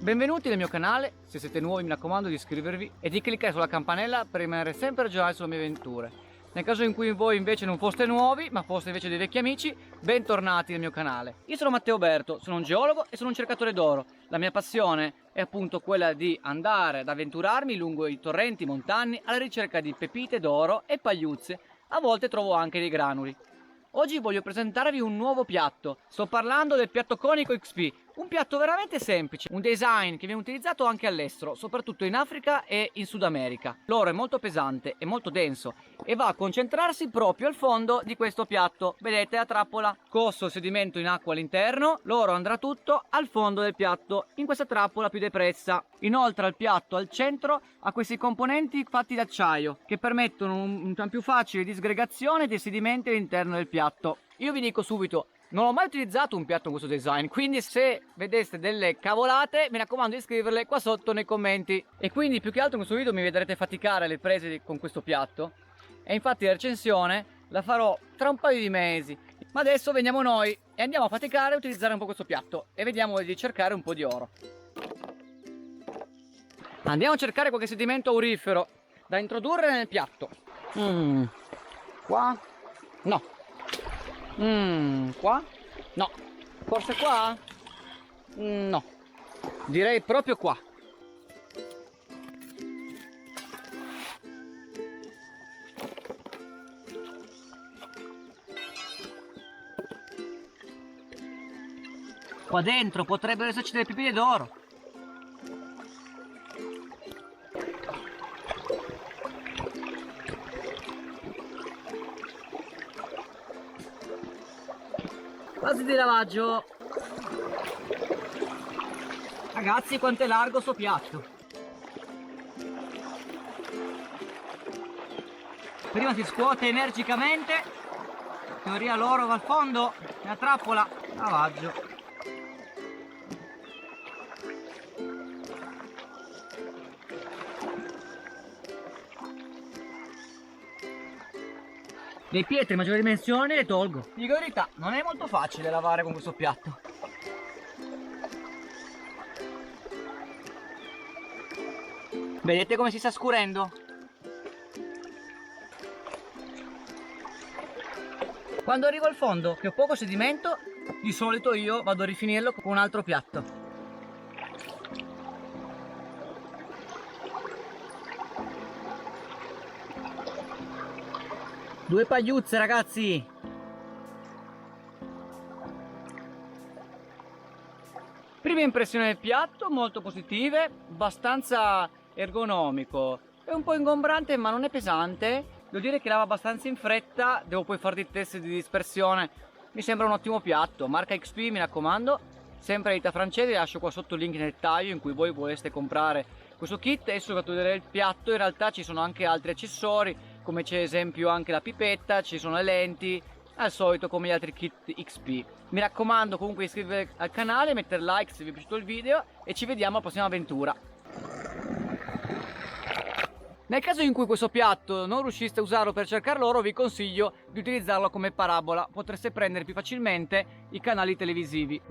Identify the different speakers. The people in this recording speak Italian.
Speaker 1: Benvenuti nel mio canale, se siete nuovi mi raccomando di iscrivervi e di cliccare sulla campanella per rimanere sempre aggiornati sulle mie avventure. Nel caso in cui voi invece non foste nuovi, ma foste invece dei vecchi amici, bentornati nel mio canale. Io sono Matteo Berto, sono un geologo e sono un cercatore d'oro. La mia passione è appunto quella di andare ad avventurarmi lungo i torrenti montani alla ricerca di pepite d'oro e pagliuzze. A volte trovo anche dei granuli. Oggi voglio presentarvi un nuovo piatto. Sto parlando del piatto conico XP. Un piatto veramente semplice, un design che viene utilizzato anche all'estero, soprattutto in Africa e in Sud America. L'oro è molto pesante e molto denso e va a concentrarsi proprio al fondo di questo piatto. Vedete la trappola? Cosso il sedimento in acqua all'interno, l'oro andrà tutto al fondo del piatto, in questa trappola più depressa. Inoltre il piatto al centro ha questi componenti fatti d'acciaio che permettono una più facile disgregazione dei sedimenti all'interno del piatto. Io vi dico subito, non ho mai utilizzato un piatto con questo design, quindi se vedeste delle cavolate mi raccomando di scriverle qua sotto nei commenti. E quindi più che altro in questo video mi vedrete faticare alle prese con questo piatto, e infatti la recensione la farò tra un paio di mesi. Ma adesso veniamo noi e andiamo a faticare a utilizzare un po' questo piatto e vediamo di cercare un po' di oro. Andiamo a cercare qualche sedimento aurifero da introdurre nel piatto. Qua? No. Qua? No. Forse qua? No. Direi proprio qua. Qua dentro potrebbero esserci delle pepite d'oro. Fase di lavaggio. Ragazzi, quanto è largo sto piatto. Prima si scuote energicamente. In teoria l'oro va al fondo nella trappola. Lavaggio. Le pietre maggiori dimensioni le tolgo. Dico la verità, non è molto facile lavare con questo piatto. Vedete come si sta scurendo? Quando arrivo al fondo, che ho poco sedimento, di solito io vado a rifinirlo con un altro piatto. Due pagliuzze, ragazzi! Prima impressione del piatto, molto positive, abbastanza ergonomico. È un po' ingombrante ma non è pesante. Devo dire che lava abbastanza in fretta, devo poi fare dei test di dispersione. Mi sembra un ottimo piatto, marca XP mi raccomando. Sempre ditta francese, lascio qua sotto il link nel dettaglio in cui voi voleste comprare questo kit. Adesso fatto vedere il piatto, in realtà ci sono anche altri accessori, come c'è esempio anche la pipetta, ci sono le lenti, al solito come gli altri kit XP. Mi raccomando comunque di iscrivervi al canale, mettere like se vi è piaciuto il video e ci vediamo alla prossima avventura. Nel caso in cui questo piatto non riusciste a usarlo per cercare l'oro, vi consiglio di utilizzarlo come parabola, potreste prendere più facilmente i canali televisivi.